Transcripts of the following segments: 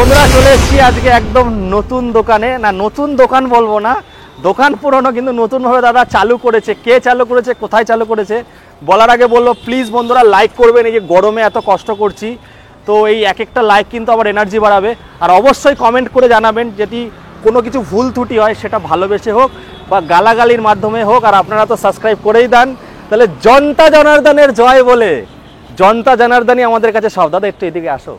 বন্ধুরা চলে এসেছি আজকে একদম নতুন দোকানে, না নতুন দোকান বলবো না, দোকান পুরনো কিন্তু নতুনভাবে দাদা চালু করেছে। কে চালু করেছে, কোথায় চালু করেছে বলার আগে বললো প্লিজ বন্ধুরা লাইক করবেন। এই যে গরমে এত কষ্ট করছি, তো এই এক একটা লাইক কিন্তু আবার এনার্জি বাড়াবে। আর অবশ্যই কমেন্ট করে জানাবেন যদি কোনো কিছু ভুল ত্রুটি হয়, সেটা ভালোবেসে হোক বা গালাগালির মাধ্যমে হোক। আর আপনারা তো সাবস্ক্রাইব করেই দেন। তাহলে জনতা জনার্দনের জয় বলে, জনতা জনার্দনই আমাদের কাছে সব। দাদা একটু এদিকে আসো।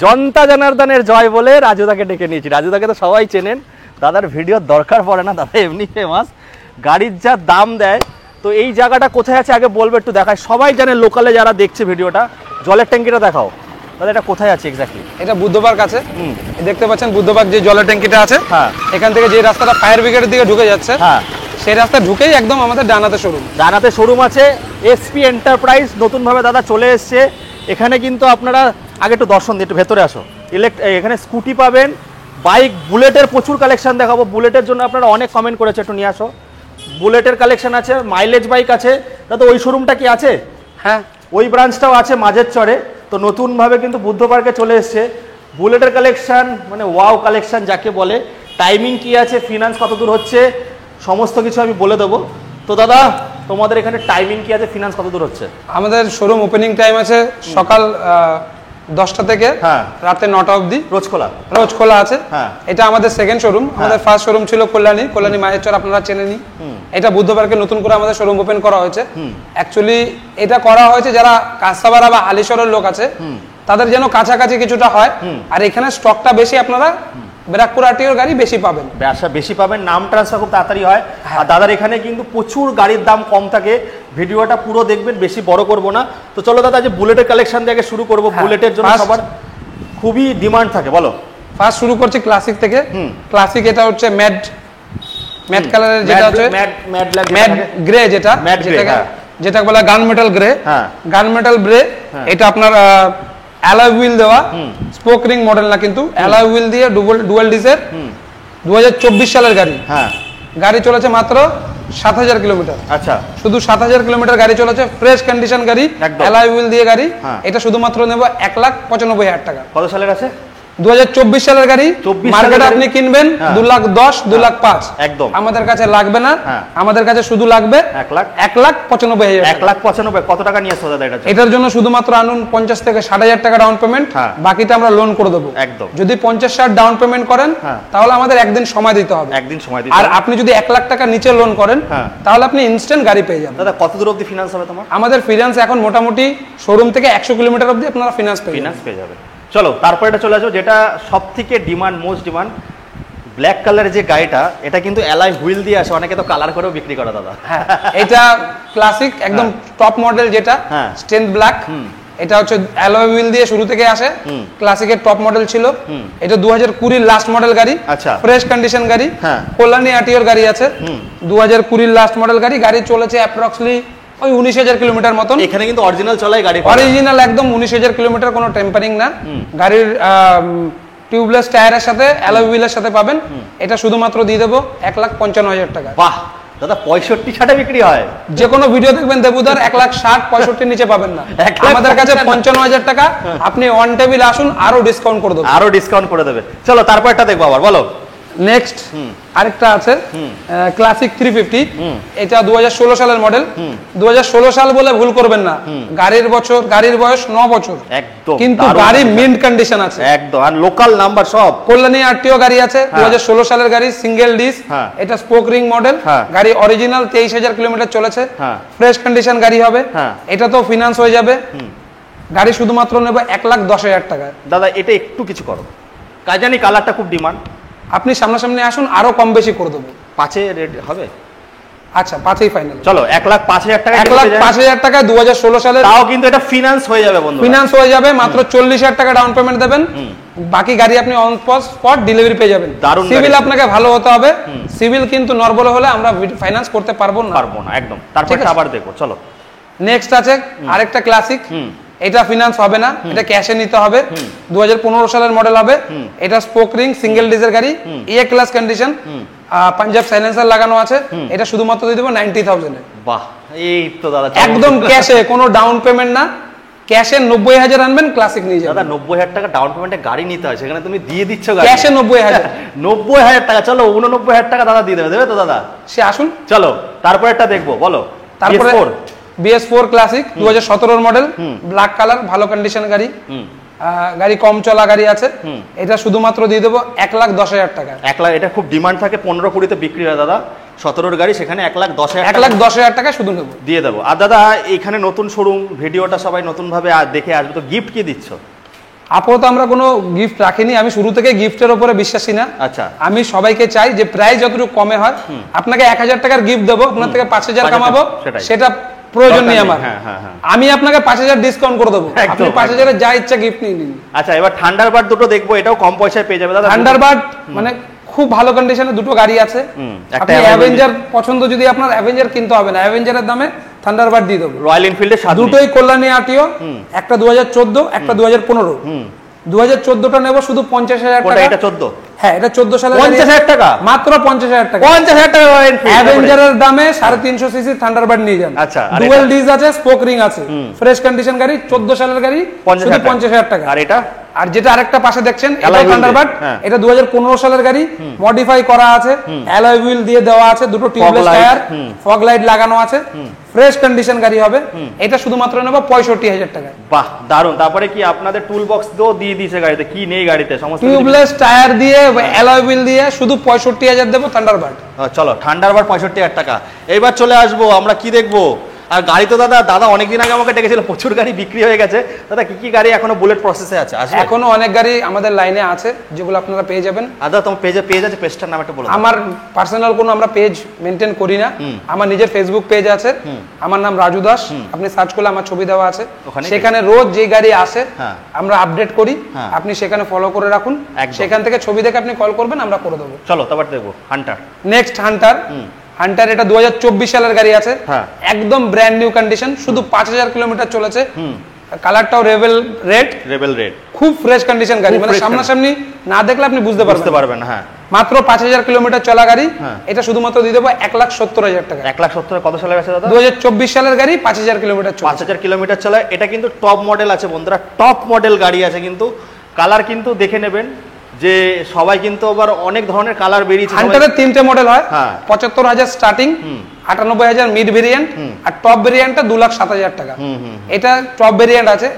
জনতা জনার্দনের জয় বলে রাজুদাকে ডেকে নিয়েছি। রাজুদাকে তো সবাই চেনেন, দাদার ভিডিওর দরকার পড়ে না, দাদা এমনি ফেমাস, গাড়ির যা দাম দেয়। তো এই জায়গাটা কোথায় আছে আগে বলবো, একটু দেখায়। সবাই জানে লোকালে যারা দেখছে ভিডিওটা। জলের ট্যাঙ্কিটা দেখাও দাদা, এটা কোথায় আছে এক্স্যাক্টলি? এটা বুদ্ধবাগ কাছে। দেখতে পাচ্ছেন বুদ্ধবাগ যে জলের ট্যাঙ্কিটা আছে, হ্যাঁ, এখান থেকে যে রাস্তাটা ফায়ার ব্রিগেডের দিকে ঢুকে যাচ্ছে, হ্যাঁ, সেই রাস্তা ঢুকেই একদম আমাদের ডানাতে শোরুম। ডানাতে শোরুম আছে। এসপি এন্টারপ্রাইজ নতুনভাবে দাদা চলে এসছে। এখানে কিন্তু আপনারা আগে একটু দর্শন দিই, একটু ভেতরে আসো। এখানে স্কুটি পাবেন, বাইক, বুলেটের প্রচুর কালেকশন দেখাবো। বুলেটের জন্য আপনারা অনেক কমেন্ট করেছে, একটু নিয়ে আসো। বুলেটের কালেকশন আছে, মাইলেজ বাইক আছে। দাদা ওই শোরুমটা কি আছে? হ্যাঁ, ওই ব্রাঞ্চটাও আছে মাঝের চরে। তো নতুনভাবে কিন্তু বুদ্ধ পার্কে চলে এসছে বুলেটের কালেকশন, মানে ওয়াও কালেকশন যাকে বলে। টাইমিং কি আছে, ফিনান্স কত দূর হচ্ছে, সমস্ত কিছু আমি বলে দেবো। তো দাদা তোমাদের এখানে টাইমিং কি আছে, ফিনান্স কত দূর হচ্ছে? আমাদের শোরুম ওপেনিং টাইম আছে সকাল 10টা থেকে রাতে 9টা অবধি। রোজ খোলা আছে। এটা আমাদের সেকেন্ড শোরুম। আমাদের ফার্স্ট শোরুম ছিল কল্যাণী মায়ের চর, আপনারা চেনেনি। এটা বুদ্ধ পার্কে নতুন করে আমাদের শোরুম ওপেন করা হয়েছে। অ্যাকচুয়ালি এটা করা হয়েছে যারা কাঁসাপাড়া বা হালিশহরের লোক আছে তাদের যেন কাছাকাছি কিছুটা হয়। আর এখানে স্টকটা বেশি, আপনারা ব্যারাকপুর আরটিওর গাড়ি বেশি পাবেন, বেশি পাবেন। নাম ট্রান্সফার খুব তাড়াতাড়ি হয়। আর দাদার এখানে কিন্তু প্রচুর গাড়ির দাম কম থাকে। ভিডিওটা পুরো দেখবেন, বেশি বড় করব না। তো চলো দাদা যে বুলেটের কালেকশন দিয়ে আগে শুরু করব। বুলেটের জন্য সবার খুবই ডিমান্ড থাকে, বলো। ফার্স্ট শুরু করছি ক্লাসিক থেকে। ক্লাসিক এটা হচ্ছে ম্যাট কালারের, যেটা হচ্ছে ম্যাট গ্রে, যেটা বলা গান মেটাল গ্রে। গান মেটাল গ্রে এটা আপনার অ্যালয় হুইল দেওয়া, স্পোক রিং মডেল না, কিন্তু অ্যালয় হুইল দিয়ে ডুয়াল ডিসের 2024 সালের গাড়ি। গাড়ি চলেছে মাত্র 7000 কিলোমিটার। আচ্ছা, শুধু 7000 কিলোমিটার গাড়ি চলেছে, ফ্রেশ কন্ডিশন গাড়ি, অ্যালয় হুইল দিয়ে গাড়ি। এটা শুধুমাত্র নেব 1,95,000 টাকা। কত সালের আছে? 2024 সালের গাড়ি। মার্কেটে আপনি কিনবেন 2,10,000, 2,05,000। একদম আমাদের কাছে লাগবে না, আমাদের কাছে শুধু লাগবে 1,95,000। 1,95,000 কত টাকা নিয়ে আসছো দাদা? এটার জন্য শুধুমাত্র আনুন 50 থেকে 60,000 টাকা ডাউন পেমেন্ট, বাকিটা আমরা লোন করে দেবো। একদম। যদি 50-60 ডাউন পেমেন্ট করেন তাহলে আমাদের একদিন সময় দিতে হবে। আর আপনি যদি 1 লাখ টাকা নিচে লোন করেন তাহলে আপনি ইনস্ট্যান্ট গাড়ি পেয়ে যাবেন। দাদা কত দূর অবধি ফিনান্স হবে তোমার? আমাদের ফিনান্স এখন মোটামুটি শোরুম থেকে 100 কিলোমিটার অবধি আপনারা ফিনান্স পেয়ে যাবেন। চলো তারপর এটা চলে আসো, যেটা সব থেকে ডিমান্ড, মোস্ট ডিমান্ড, ব্ল্যাক কালারের যে গাড়িটা। এটা কিন্তু অ্যালয় হুইল দিয়ে আসে, অনেকে তো কালার করেও বিক্রি করে দাদা। এটা ক্লাসিক একদম টপ মডেল, যেটা স্টেন ব্ল্যাক। এটা হচ্ছে অ্যালয় হুইল দিয়ে শুরু থেকে আসে, ক্লাসিকের টপ মডেল ছিল। এটা 2020 লাস্ট মডেল গাড়ি, ফ্রেশ কন্ডিশন গাড়ি, কল্যাণী আরটিওর গাড়ি আছে। 2020 লাস্ট মডেল গাড়ি। গাড়ি চলেছে অ্যাপ্রক্সিমেটলি ওই 19,000 কিলোমিটার মতন। এখানে কিন্তু অরিজিনাল চলাই গাড়ি, অরিজিনাল একদম 19,000 কিলোমিটার, কোনো টেম্পারিং না। গাড়ির টিউবলেস টায়ারের সাথে অ্যালয় হুইলের সাথে পাবেন। এটা শুধুমাত্র দিয়ে দেবো 1,55,000 টাকা। বাহ দাদা, 65-60 বিক্রি হয়। যে কোনো ভিডিও দেখবেন দেবুদার 1,60-65 নিচে পাবেন না। আমাদের কাছে 55,000 টাকা। আপনি অন টেবিল আসুন, আরো ডিসকাউন্ট করে দেবে। চলো তারপর একটা দেখবো আবার, বলো। নেক্সট আরেকটা আছে ক্লাসিক 350। এটা 2016 সালের মডেল। 2016 সাল বলে ভুল করবেন না, গাড়ির বয়স 9 বছর একদম, কিন্তু গাড়ি মিন্ট কন্ডিশন আছে একদম, আর লোকাল নাম্বার সব। কল্যাণী আরটিও গাড়ি আছে, 2016 সালের গাড়ি, সিঙ্গেল ডিস্ক। এটা স্পোক রিং মডেল গাড়ি, অরিজিনাল 23,000 কিলোমিটার চলেছে, ফ্রেশ কন্ডিশন গাড়ি হবে। এটা তো ফিনান্স হয়ে যাবে। গাড়ি শুধুমাত্র নেব 1,10,000 টাকা। দাদা এটা একটু কিছু করো, জানি কালারটা খুব ডিমান্ড। আপনি সামনাসামনি আসুন, আরো কম বেশি করে দেবো। 5-এ রেড হবে? আচ্ছা, 5-এই ফাইনাল। চলো 1,05,000 টাকা। 1,05,000 টাকা 2016 সালে। তাও কিন্তু এটা ফিনান্স হয়ে যাবে বন্ধু, ফিনান্স হয়ে যাবে। মাত্র 40,000 টাকা ডাউন পেমেন্ট দেবেন, বাকি গাড়ি আপনি অন স্পট ডেলিভারি পেয়ে যাবেন। সিভিল আপনাকে ভালো হতে হবে। সিভিল কিন্তু নরমাল হলে আমরা ফাইনান্স করতে পারবো না একদম। তারপর আবার দেখো। চলো নেক্সট আছে আরেকটা ক্লাসিক। এটা ফিনান্স হবে না, এটা ক্যাশে নিতে হবে। 2015 সালের মডেল হবে। এটা স্পোক রিং সিঙ্গেল ডিজেল গাড়ি, এ ক্লাস কন্ডিশন, পাঞ্জাব সাইলেন্সার লাগানো আছে। এটা শুধুমাত্র দিয়ে দেবো 90,000 এ। বাহ, এই তো দাদা একদম ক্যাশে, কোনো ডাউন পেমেন্ট না। ক্যাশে 90,000 আনবেন, ক্লাসিক নিয়ে যাবেন। দাদা 90,000 টাকা ডাউন পেমেন্টে গাড়ি নিতে হয়, সেখানে তুমি দিয়ে দিচ্ছ গাড়ি ক্যাশে 90,000। 90,000 টাকা, চলো 89,000 টাকা দাদা দিয়ে দেবে তো দাদা? সে আসুন। চলো তারপরে একটা দেখবো, বলো। তারপরে BS4 classic 2017 model, black colour, ভালো কন্ডিশন গাড়ি, গাড়ি কম চলা গাড়ি আছে। এটা শুধুমাত্র দিয়ে দেবো 1,10,000 টাকা। 1 লাখ, এটা খুব ডিমান্ড থাকে, 15-20-তে বিক্রি হয় দাদা। 17-র গাড়ি, সেখানে 1,10,000 1,10,000 টাকা শুধু নেবো, দিয়ে দেবো। আর দাদা এখানে নতুন শোরুম, ভিডিওটা সবাই নতুন ভাবে দেখে আসবে, তো গিফট কি দিচ্ছ? আপাতত আমরা কোনো গিফট রাখিনি, আমি শুরু থেকে গিফটের উপরে বিশ্বাসী না। আচ্ছা, আমি সবাইকে চাই যে প্রাইস যতটুকু কমে হয়, আপনাকে 1,000 টাকার গিফট দেবো, আপনার থেকে 5,000 কামাবো, সেটা প্রয়োজন নেই আমার। আমি আপনাকে 5,000 ডিসকাউন্ট করে দেবো, আপনি 5,000 এর যা ইচ্ছা গিফট নিয়ে নিন। আচ্ছা, এবার থান্ডারবার্ড দুটো দেখবো, এটাও কম পয়সায় পেয়ে যাবে দাদা। থান্ডারবার্ড মানে খুব ভালো কন্ডিশনে দুটো গাড়ি আছে। আপনি অ্যাভেঞ্জার পছন্দ, যদি আপনার অ্যাভেঞ্জার কিনতে হবে না, অ্যাভেঞ্জারের দামে থান্ডারবার্ড দিয়ে দেবো। রয়্যাল এনফিল্ডের সাথে দুটোই কল্যাণী আরটিও, একটা 2014, একটা 2015। 2014টা নেব শুধু 50,000 টাকা। এটা 14? হ্যাঁ, এটা 14 সালের। 50,000 টাকা মাত্র, 50,000 টাকা। 50,000 টাকা অ্যাভেঞ্জারের দামে 350 সিসি থান্ডারবার্ড নিয়ে যান। আচ্ছা, ডুয়াল ডিজ আছে, স্পোক রিং আছে, ফ্রেশ কন্ডিশন গাড়ি, 14 সালের গাড়ি, শুধু 50,000 টাকা। আর এটা, আর যেটা আরেকটা পাশে দেখছেন, এটা থান্ডারবার্ড, এটা 2015 সালের গাড়ি, মডিফাই করা আছে, অ্যালয় হুইল দিয়ে দেওয়া আছে, দুটো টিউবলেস টায়ার, ফগ লাইট লাগানো আছে, ফ্রেশ কন্ডিশন গাড়ি হবে। এটা শুধুমাত্র নেব 65,000 টাকা। বাহ, দারুন। তারপরে কি আপনাদের টুল বক্স দিয়ে দিয়েছে গাড়িতে? কি নেই গাড়িতে? সমস্ত টিউবলেস টায়ার দিয়ে, অ্যালয় হুইল দিয়ে শুধু 65,000 দেব থান্ডারবার্ড। চলো, থান্ডারবার্ড 65,000 টাকা। এবার চলে আসবো, আমরা কি দেখবো? আর গাড়ি তো দাদা অনেকদিন আগে আমাকে ডেকেছিল, প্রচুর গাড়ি বিক্রি হয়ে গেছে। দাদা কি কি গাড়ি এখনো বুলেট প্রসেসে আছে? এখনো অনেক গাড়ি আমাদের লাইনে আছে, যেগুলো আপনারা পেয়ে যাবেন। দাদা তোমার পেজ আছে, পেজটার নাম একটা বলো। আমার পার্সোনাল কোনো আমরা পেজ মেনটেন করি না, আমার নিজের ফেসবুক পেজ আছে, আমার নাম রাজু দাস, আপনি সার্চ করলে আমার ছবি দেওয়া আছে, সেখানে রোজ যে গাড়ি আসে আমরা আপডেট করি, আপনি সেখানে ফলো করে রাখুন, সেখান থেকে ছবি দেখে আপনি কল করবেন, আমরা করে দেবো। চলো তারপর দেখবো হান্টার। Next Hunter. হান্টার এটা 2024 সালের গাড়ি আছে, একদম ব্র্যান্ড নিউ কন্ডিশন, শুধু 5,000 কিলোমিটার চলেছে, কালারটাও রেবেল রেড, খুব ফ্রেশ কন্ডিশন গাড়ি, মানে সামনাসামনি না দেখলে আপনি বুঝতে পারবেন। হ্যাঁ, মাত্র 5,000 কিলোমিটার চলা গাড়ি। এটা শুধুমাত্র দিয়ে দেবো 1,70,000 টাকা। 1,70,000 কত সালের আছে দাদা? 2024 সালের গাড়ি, 5,000 কিলোমিটার চলে। 5,000 কিলোমিটার চলে। এটা কিন্তু টপ মডেল আছে বন্ধুরা, টপ মডেল গাড়ি আছে, কিন্তু কালার কিন্তু দেখে নেবেন, যে সবাই কিন্তু আবার অনেক ধরনের কালার বেরিয়েছে। হান্টারের 3টে মডেল হয়, 75,000 স্টার্টিং, 98,000 মিড ভেরিয়েন্ট, আর টপ ভেরিয়েন্টটা 2,07,000 টাকা। এটা টপ ভেরিয়েন্ট আছে,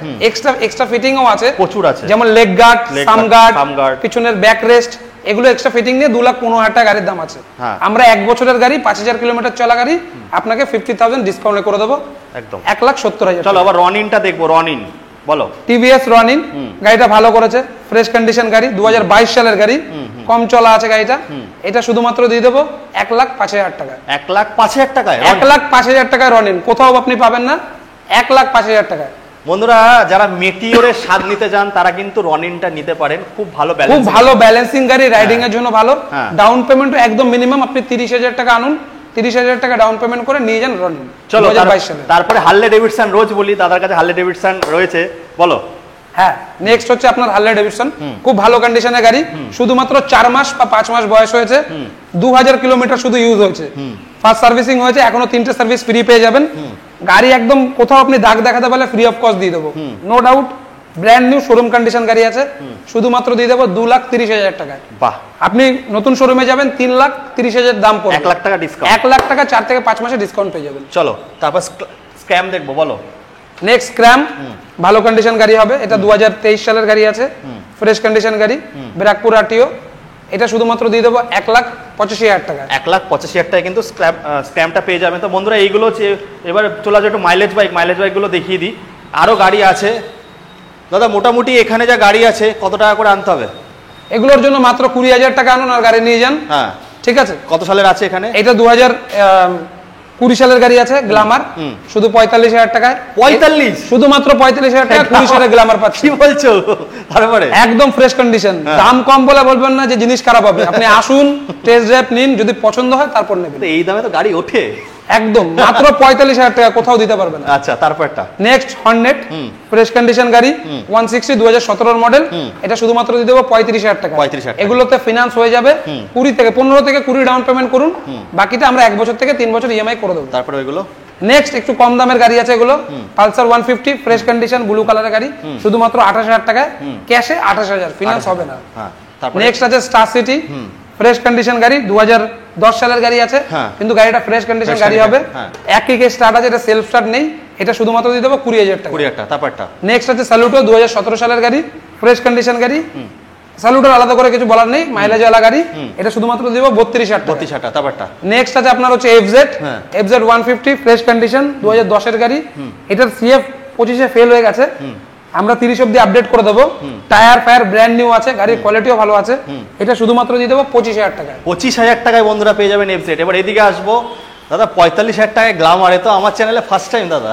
এক্সট্রা ফিটিংও আছে, প্রচুর আছে, যেমন লেগ গার্ড, সাম গার্ড, পিছনের ব্যাক রেস্ট, এগুলো এক্সট্রা ফিটিং নিয়ে 2,15,000 টাকা গাড়ির দাম আছে। আমরা 1 বছরের গাড়ি, 5,000 কিলোমিটার চলা গাড়ি, আপনাকে 50,000 ডিসকাউন্টে করে দেবো, একদম 1,70,000। চলো আবার রনিনটা দেখবো। রনিন বলো। টিভিএস রনিন, গাড়িটা ভালো করেছে, ফ্রেশ কন্ডিশন গাড়ি, 2022 সালের গাড়ি, কম চলা আছে গাড়িটা। এটা শুধুমাত্র দিয়ে দেবো 1,05,000 টাকা। 1,05,000 টাকায়? 1,05,000 টাকায় রনিন কোথাও আপনি পাবেন না, 1,05,000 টাকায়। বন্ধুরা যারা মেটিওরের স্বাদ নিতে চান তারা কিন্তু রনিনটা নিতে পারেন, খুব ভালো ব্যালেন্সিং গাড়ি, রাইডিং এর জন্য ভালো। ডাউন পেমেন্ট একদম মিনিমাম আপনি 30,000 টাকা আনুন, 30,000 টাকা ডাউন পেমেন্ট করে নিয়ে যান রনিন। চলো তারপরে হার্লে ডেভিডসন, রোজ বলি দাদার কাছে হার্লে ডেভিডসন রয়েছে, বলো। হ্যাঁ, নেক্সট হচ্ছে আপনার হার্লে ডেভিডসন, খুব ভালো কন্ডিশনের গাড়ি, শুধুমাত্র 4 মাস বা 5 মাস বয়স হয়েছে, 2,000 কিলোমিটার শুধু ইউজ হয়েছে, ফার্স্ট সার্ভিসিং হয়েছে, এখনো 3টে সার্ভিস ফ্রি পেয়ে যাবেন। গাড়ি একদম কোথাও আপনি দাগ দেখাতে পারলে ফ্রি অফ কস্ট দিয়ে দেবো, no doubt. Brand new showroom condition গাড়ি আছে, শুধুমাত্র দিয়ে দেবো 2,30,000 টাকায়। বাহ, আপনি নতুন শোরুমে যাবেন 3,30,000 দাম পড়বে, 1,00,000 টাকা ডিসকাউন্ট, 1,00,000 টাকা 4 থেকে 5 মাসে ডিসকাউন্ট পেয়ে যাবেন। চলো তারপর স্ক্যাম দেখবো, বলো। নেক্সট স্ক্র্যাম, ভালো কন্ডিশন গাড়ি হবে, এটা 2023 সালের গাড়ি আছে, ফ্রেশ কন্ডিশন গাড়ি, ব্যারাকপুর আরটিও। এটা শুধুমাত্র দিয়ে দেবো 1,85,000 টাকা। 1,85,000 টাকায় কিন্তু স্ক্র্যামটা পেয়ে যাবেন। তো বন্ধুরা এইগুলো হচ্ছে, এবার চলে আসবে একটু মাইলেজ বাইকগুলো দেখিয়ে দিই। আরো গাড়ি আছে দাদা, মোটামুটি এখানে যা গাড়ি আছে কত টাকা করে আনতে হবে? এগুলোর জন্য মাত্র 20,000 টাকা আনুন আর গাড়ি নিয়ে যান। হ্যাঁ, ঠিক আছে। কত সালের আছে এখানে? এটা 2020 সালের গাড়ি আছে, গ্ল্যামার, শুধু 45,000 টাকায়। 45? শুধুমাত্র 45,000 টাকা 20 সালের গ্ল্যামার পাচ্ছি। কি বলছো? তারপরে একদম ফ্রেশ কন্ডিশন, দাম কম বলে বলবেন না যে জিনিস খারাপ হবে। আপনি আসুন, টেস্ট ড্রাইভ নিন, যদি পছন্দ হয় তারপর নেবেন। এই দামে তো গাড়ি ওঠে একদম, মাত্র 45,000 টাকা, কোথাও দিতে পারবেন। আচ্ছা, তারপরটা নেক্সট হর্নেট, ফ্রেশ কন্ডিশন গাড়ি, 160 2017 মডেল। এটা শুধুমাত্র দিয়ে দেবো 35,000 টাকা। এগুলোতে ফিনান্স হয়ে যাবে, 15 থেকে 20 ডাউন পেমেন্ট করুন, বাকিটা আমরা 1 বছর থেকে 3 বছর ইএমআই করে দেবো। তারপরে ওইগুলো নেক্সট একটু কম দামের গাড়ি আছে এগুলো, পালসার 150 ফ্রেশ কন্ডিশন ব্লু কালারের গাড়ি, শুধুমাত্র 28,000 টাকায়, ক্যাশে 28,000, ফিনান্স হবে না। নেক্সট আছে স্টার সিটি, ফ্রেশ কন্ডিশন গাড়ি, 2010 সালের গাড়ি আছে, কিন্তু গাড়িটা ফ্রেশ কন্ডিশন গাড়ি হবে, একই কে স্টার্ট আছে, এটা সেলফ স্টার্ট নেই, এটা শুধুমাত্র দিয়ে দেবো 20,000 টাকা। 20,000 টাকা। তারপরটা নেক্সট আছে স্যালুটো, 2017 সালের গাড়ি, ফ্রেশ কন্ডিশন গাড়ি, স্যালুটের আলাদা করে কিছু বলার নেই, মাইলেজ ওয়ালা গাড়ি, এটা শুধুমাত্র দিব 32,000 টাকা। 32,000 টাকা। তারপরটা নেক্সট আছে আপনার হচ্ছে এফজেড 150 ফ্রেশ কন্ডিশন 2010 এর গাড়ি, এটার সিএফ 25 ফেল হয়ে গেছে, আমরা 30 অবধি আপডেট করে দেবো, টায়ার ফায়ার ব্র্যান্ড নিউ আছে, গাড়ির কোয়ালিটিও ভালো আছে, এটা শুধুমাত্র দিয়ে দেবো 25,000 টাকায়। 25,000 টাকায় বন্ধুরা পেয়ে যাবেন এফজেড। এবার এদিকে আসবো দাদা, 45,000 টাকায় গ্ল্যামার, এ তো আমার চ্যানেলে ফার্স্ট টাইম দাদা।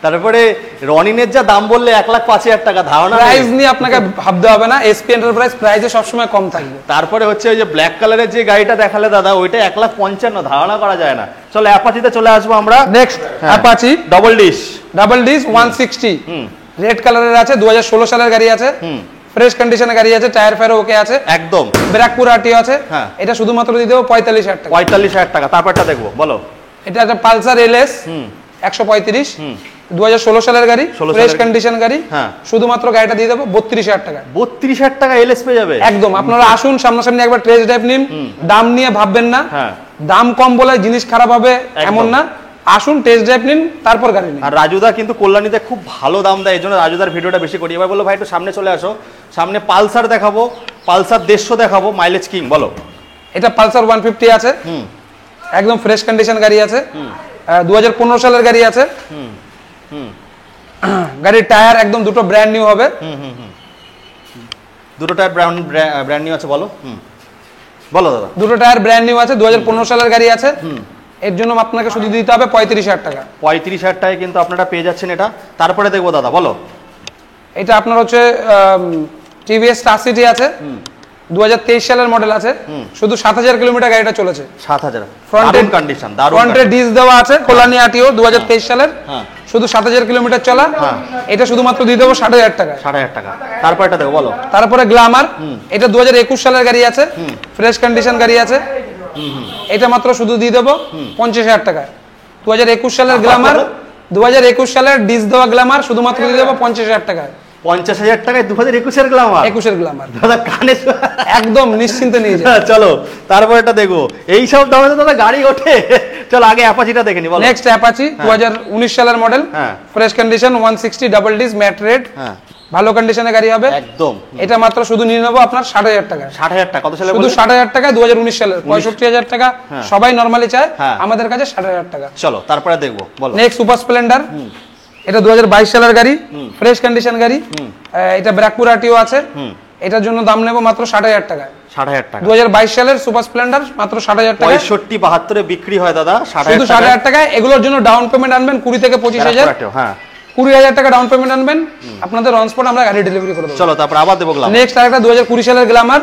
তারপরে রনিনের যা দাম বললে 1,05,000 টাকা, ধারণা প্রাইস নিয়ে আপনাকে ভাবতে হবে না, এসপি এন্টারপ্রাইজ প্রাইসে সবসময় কম থাকবে। তারপরে হচ্ছে ওই যে ব্ল্যাক কালারের যে গাড়িটা দেখালে দাদা, ওইটা 1,55,000, ধারণা করা যায় না। চলো অ্যাপাচিতে চলে আসবো আমরা। Next Apache double dish 160 red কালারের আছে, 2016 সালের গাড়ি আছে, ফ্রেশ কন্ডিশনের গাড়ি আছে, টায়ার ফায়ার ওকে আছে একদম, ব্র্যাকপুর আরটিও আছে, এটা শুধুমাত্র দিয়ে দেবো 45,000 টাকা। 45,000 টাকা। তারপরটা দেখবো, বলো। এটা একটা পালসার এলএস 135, 2016 সালের গাড়ি, ফ্রেশ কন্ডিশন গাড়ি, শুধুমাত্র গাড়িটা দিয়ে দেবো 32,000 টাকা। 32,000 টাকা এলএস পেয়ে যাবে একদম। আপনারা আসুন, সামনাসামনি একবার টেস্ট ড্রাইভ নিন, দাম নিয়ে ভাববেন না, দাম কম বলে জিনিস খারাপ হবে এমন না, আসুন টেস্ট ড্রাইভ নিন, তারপর গাড়ি নিন। আর রাজুদা কিন্তু কল্যাণীতে খুব ভালো দাম দেয়, এই জন্য রাজুদার ভিডিওটা বেশি করি। এবার বলো ভাই একটু সামনে চলে আসো, সামনে পালসার দেখাবো, পালসার 150 দেখাবো, মাইলেজ কিং বলো। এটা পালসার 150 আছে, একদম ফ্রেশ কন্ডিশন গাড়ি আছে, 2015 সালের গাড়ি আছে, গাড়ির টায়ার একদম দুটো ব্র্যান্ড নিউ হবে, দুটো টায়ার ব্র্যান্ড নিউ আছে, বলো। বলো দাদা। দুটো টায়ার ব্র্যান্ড নিউ আছে, 2015 সালের গাড়ি আছে, এর জন্য আপনাকে শুধু দিতে হবে 35,000 টাকা। 35,000 টাকায় কিন্তু আপনারা পেয়ে যাচ্ছেন এটা। তারপরে দেখবো দাদা, বলো। এটা আপনার হচ্ছে টিভিএস স্টার সিটি আছে, 2023 সালের মডেল আছে, শুধু 7,000 কিলোমিটার গাড়িটা চলেছে। 7,000 ফ্রন্টের কন্ডিশন, দারুণ। ফ্রন্টে ডিস দেওয়া আছে, কল্যাণী আরটিও 2023 সালের, শুধু 7,000 কিলোমিটার চলা, এটা শুধুমাত্র দিয়ে দেবো 60,000 টাকা। 60,000 টাকা। তারপরে এটা দেখো, বলো। তারপরে গ্ল্যামার, এটা 2021 সালের গাড়ি আছে, ফ্রেশ কন্ডিশন গাড়ি আছে, এটা মাত্র শুধু দিয়ে দেবো 50,000 টাকা। 2021 সালের গ্ল্যামার, 2021 সালের ডিস দেওয়া গ্ল্যামার, শুধুমাত্র দিয়ে দেবো 50,000 টাকায়। 50,000 টাকায় 2021 এর গ্ল্যামার। 21 এর গ্ল্যামার দাদা কানে একদম নিশ্চিন্তে নিয়ে যাও। চলো তারপর এটা দেখো, এই সব দামে তো দাদা গাড়ি ওঠে। চলো আগে অ্যাপাচিটা দেখে নি, বলো। নেক্সট অ্যাপাচি 2019 সালের model, fresh condition 160 double dish matte red, ভালো কন্ডিশনের গাড়ি হবে একদম। এটা মাত্র শুধু নিয়ে নেবো আপনার 60,000 টাকা। 60,000 টাকা। কত সালে? শুধু 60,000 টাকা, 2019 সালের, 65,000 টাকা সবাই নরমালি চায়, আমাদের কাছে 60,000 টাকা। চলো তারপরে দেখবো, বলো। নেক্সট সুপার স্প্লেন্ডার, এটা 2022 সালের গাড়ি, ফ্রেশ কন্ডিশন গাড়ি, এটা ব্র্যাকপুর আরটিও আছে, এটার জন্য দাম নেব মাত্র 60,000 টাকা। 60,000 টাকা। 2022 সালের সুপার স্প্লেন্ডার মাত্র 60,000 টাকা। 65-72 বিক্রি হয় দাদা, শুধু 60,000 টাকায়। এগুলোর জন্য ডাউন পেমেন্ট আনবেন 20 থেকে 25,000। 20,000 টাকা ডাউন পেমেন্ট আনবেন, আপনাদের অন স্পট আমরা গাড়ি ডেলিভারি করে দেব। চলো তারপর আবার দেবো গ্ল্যামার। নেক্সট আরেকটা 2020 সালের গ্ল্যামার,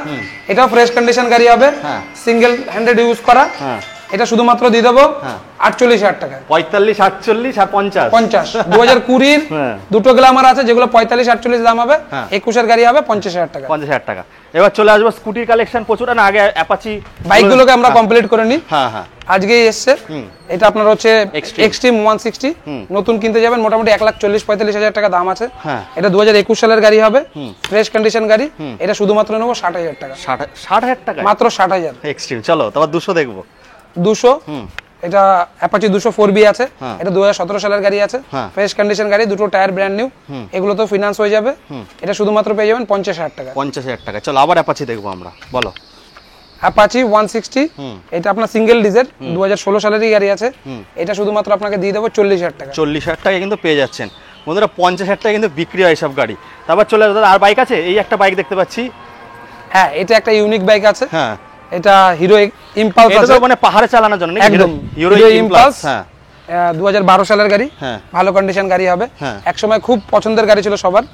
এটাও ফ্রেশ কন্ডিশন গাড়ি হবে, সিঙ্গেল হ্যান্ডেড ইউজ করা, এটা শুধুমাত্র দিয়ে দেবো 48,000 টাকা। 45, 48 আর 50। 2020 দুটো গ্ল্যামার আছে, যেগুলো 45, 48 দাম হবে, 21 এর গাড়ি হবে 50,000 টাকা। 50,000 টাকা। এবার চলে আসবো স্কুটির কালেকশন প্রচুর, না আগে অ্যাপাচি বাইকগুলোকে আমরা কমপ্লিট করে নিই। আজকেই এসছে, এটা আপনার হচ্ছে এক্সট্রিম 160, নতুন কিনতে যাবেন মোটামুটি 1,40,000-45,000 টাকা দাম আছে, এটা 2021 সালের গাড়ি হবে, ফ্রেশ কন্ডিশন গাড়ি, এটা শুধুমাত্র নেবো 60,000 টাকা। 60,000 টাকা মাত্র 60,000 এক্সট্রিম। চলো তারপর 200 দেখবো। 200, এটা অ্যাপাচি 204B আছে, এটা 2017 সালের গাড়ি আছে, ফ্রেশ কন্ডিশন গাড়ি, দুটো টায়ার ব্র্যান্ড নিউ, এগুলো তো ফিনান্স হয়ে যাবে, এটা শুধুমাত্র পেয়ে যাবেন 50,000 টাকা। 50,000 টাকা। চলো আবার অ্যাপাচি দেখবো আমরা, বলো। অ্যাপাচি 160, এটা আপনার সিঙ্গেল ডিজেল, 2016 সালেরই গাড়ি আছে, এটা শুধুমাত্র আপনাকে দিয়ে দেবো 40,000 টাকা। 40,000 টাকা কিন্তু পেয়ে যাচ্ছেন বন্ধুরা। 50,000 টাকা কিন্তু বিক্রি হয় সব গাড়ি। তারপর চলে আসবে, আর বাইক আছে, এই একটা বাইক দেখতে পাচ্ছি। হ্যাঁ, এটা একটা ইউনিক বাইক আছে, এটা হিরো ইম্পালস আছে, মানে পাহাড়ে চালানোর জন্য একদম হিরো ইম্পালস। 2012 সালের গাড়ি, ভালো কন্ডিশন গাড়ি হবে, একসময় খুব পছন্দের গাড়ি ছিল সবার।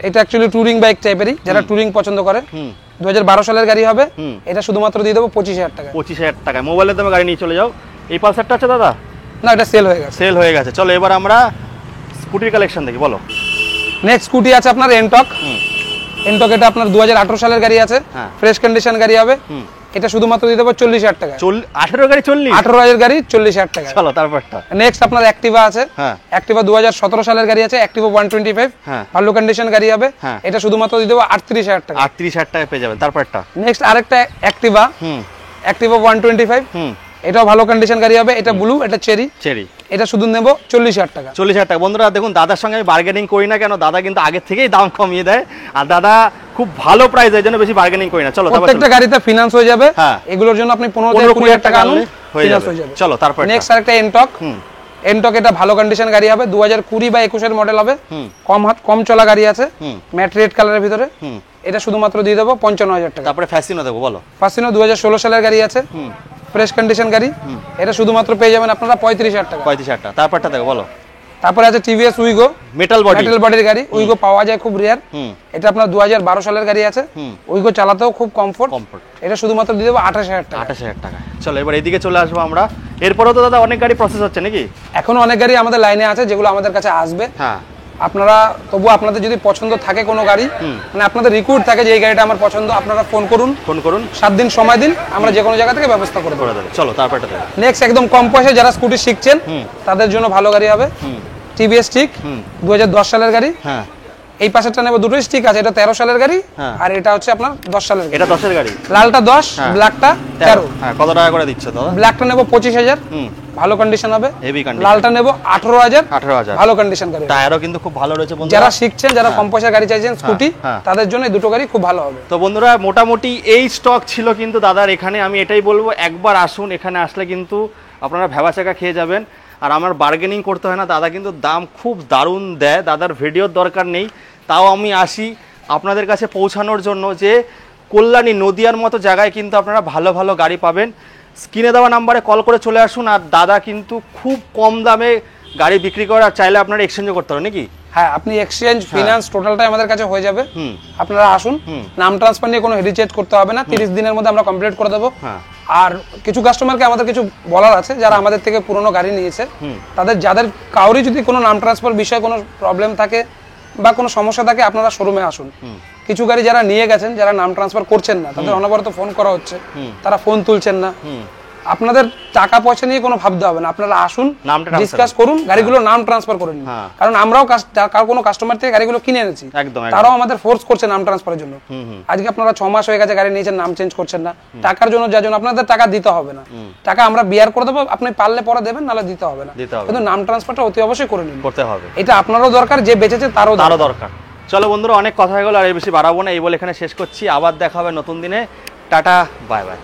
এটা অ্যাকচুয়ালি টুরিং বাইক টাইপেরই, যারা টুরিং পছন্দ করে। 2012 সালের গাড়ি হবে, এটা শুধুমাত্র দিয়ে দেবো 25,000 টাকা। 25,000 টাকা। মোবাইলের দামে গাড়ি নিয়ে চলে যাও। এই পালসারটা আছে দাদা? না, এটা সেল হয়ে গেছে। সেল হয়ে গেছে। চলো এবার আমরা স্কুটির কালেকশন দেখি, বলো। নেক্সট স্কুটি আছে আপনার এনটক, এটা আপনার 2018 সালের গাড়ি আছে, ফ্রেশ কন্ডিশন গাড়ি হবে, এটা শুধুমাত্র দিয়ে দেবো 40,000 টাকা। 18 গাড়ি 40, 18,000 গাড়ি 40,000 টাকা। চলো তারপরটা। নেক্সট আপনার অ্যাক্টিভা আছে, অ্যাক্টিভা 2017 সালের গাড়ি আছে, অ্যাক্টিভা 125, ভালো কন্ডিশন গাড়ি হবে, এটা শুধুমাত্র দিয়ে দেবো 38,000 টাকা। 38,000 টাকা পেয়ে যাবেন। তারপরটা নেক্সট আরেকটা অ্যাক্টিভা, অ্যাক্টিভা 125, এটাও ভালো কন্ডিশন গাড়ি হবে, এটা ব্লু, এটা চেরি, এটা শুধু নেব 40,000 টাকা। 40,000 টাকা। বন্ধুরা দেখুন, দাদার সঙ্গে আমি বার্গেনিং করি না কেন, দাদা কিন্তু আগে থেকেই দাম কমিয়ে দেয়, আর দাদা খুব ভালো প্রাইস, এর জন্য বেশি বার্গেনিং করি না। চলো, প্রত্যেকটা গাড়িতে ফিনান্স হয়ে যাবে, এগুলোর জন্য আপনি 15,000 টাকা আনুন, ফিনান্স হয়ে যাবে। চলো তারপর নেক্সট আরেকটা এনটক, এনটক এটা ভালো কন্ডিশন গাড়ি হবে, 2020 বা 21 এর মডেল হবে, কম চলা গাড়ি আছে, ম্যাট রেড কালারের ভিতরে, এটা শুধুমাত্র দিয়ে দেবো 55,000 টাকা। তারপরে ফ্যাসিনো দেবো, বলো। ফ্যাসিনো 2016 সালের গাড়ি আছে, ফ্রেশ কন্ডিশন গাড়ি, এটা শুধুমাত্র পেয়ে যাবেন আপনারা 35,000 টাকা। 35,000 টাকা। তারপরটা দেখো, বলো। তারপরে আছে টিভিএস উইগো, মেটাল বডির গাড়ি, উইগো পাওয়া যায় খুব রেয়ার, এটা আপনার 2012 সালের গাড়ি আছে, উইগো চালাতেও খুব কমফোর্ট, এটা শুধুমাত্র দিয়ে দেবো 28,000 টাকা। 28,000 টাকা। চলো এবার এদিকে চলে আসবো আমরা। এরপরেও তো দাদা অনেক গাড়ি প্রসেস হচ্ছে নাকি? এখনো অনেক গাড়ি আমাদের লাইনে আছে যেগুলো আমাদের কাছে আসবে। আপনারা তবু আপনাদের যদি পছন্দ থাকে কোনো গাড়ি, মানে আপনাদের রিকোয়ার্ড থাকে যে এই গাড়িটা আমার পছন্দ, আপনারা ফোন করুন 7 দিন সময় দিন, আমরা যে কোনো জায়গা থেকে ব্যবস্থা করে দেবো। চলো তারপরটা দেখো। নেক্সট একদম কম পয়সায় যারা স্কুটি শিখছেন তাদের জন্য ভালো গাড়ি হবে, টিভিএস স্টিক 2010 সালের গাড়ি, এই পাশেরটা নেব, দুটোই স্টিক আছে, এটা 13 সালের গাড়ি, আর এটা হচ্ছে আপনার 10 সালের গাড়ি। এটা 10 এর গাড়ি, লালটা 10, ব্ল্যাকটা 13। কত টাকা করে দিচ্ছ দাদা? ব্ল্যাকটা নেব 25,000, ভালো কন্ডিশন হবে, হেভি কন্ডিশন। লালটা নেব 18,000, ভালো কন্ডিশন গাড়ি, টায়ারও কিন্তু খুব ভালো রয়েছে। বন্ধুরা যারা শিখছেন, যারা কম পয়সার গাড়ি চাইছেন স্কুটি, তাদের জন্য এই দুটো গাড়ি খুব ভালো হবে। তো বন্ধুরা মোটামুটি এই স্টক ছিল কিন্তু দাদার এখানে। আমি এটাই বলবো, একবার আসুন, এখানে আসলে কিন্তু আপনারা ভেবাচাকা খেয়ে যাবেন, আর আমার বার্গেনিং করতে হয় না, দাদা কিন্তু দাম খুব দারুণ দেয়। দাদার ভিডিওর দরকার নেই, তাও আমি আসি আপনাদের কাছে পৌঁছানোর জন্য, যে কল্যাণী নদিয়ার মতো জায়গায় কিন্তু আপনারা ভালো ভালো গাড়ি পাবেন। স্ক্রিনে দেওয়া নাম্বারে কল করে চলে আসুন, আর দাদা কিন্তু খুব কম দামে গাড়ি বিক্রি করে, আর চাইলে আপনারা এক্সচেঞ্জও করতে পারেন নাকি? হ্যাঁ, আপনি এক্সচেঞ্জ, ফিনান্স টোটালটাই আমাদের কাছে হয়ে যাবে। আপনারা আসুন, নাম ট্রান্সফার নিয়ে কোনো হেজিটেট করতে হবে না, 30 দিনের মধ্যে আমরা কমপ্লিট করে দেবো। আর কিছু কাস্টমারকে আমাদের কিছু বলার আছে, যারা আমাদের থেকে পুরনো গাড়ি নিয়েছে, যাদের কাউরি যদি কোনো নাম ট্রান্সফার বিষয়ে কোনো প্রবলেম থাকে বা কোনো সমস্যা থাকে, আপনারা শোরুমে আসুন। কিছু গাড়ি যারা নিয়ে গেছেন, যারা নাম ট্রান্সফার করছেন না, তাদের অনবরত ফোন করা হচ্ছে, তারা ফোন তুলছেন না। আপনাদের টাকা পয়সা নিয়ে কোনো ভাবতে হবে না, আপনারা আসুন, ডিসকাস করুন, গাড়িগুলো নাম ট্রান্সফার করে নিন। কারণ আমরাও কোনো কাস্টমার থেকে গাড়িগুলো কিনে এনেছি, তারাও আমাদের ফোর্স করছে নাম ট্রান্সফারের জন্য। আজকে আপনারা 6 মাস হয়ে গেছে গাড়ি নিয়েছেন, নাম চেঞ্জ করছেন না, টাকার জন্য, যার জন্য আপনাদের টাকা দিতে হবে না, টাকা আমরা বিয়ার করে দেবো, আপনি পারলে পরে দেবেন, নাহলে দিতে হবে না, কিন্তু নাম ট্রান্সফারটা অতি অবশ্যই করে নিন, করতে হবে। এটা আপনারও দরকার, যে বেঁচেছে তারও দরকার। চলো বন্ধুরা, অনেক কথা হয়ে গেল, আর বেশি বাড়াবো না, এই বলে এখানে শেষ করছি। আবার দেখা হবে নতুন দিনে। Tata, bye bye.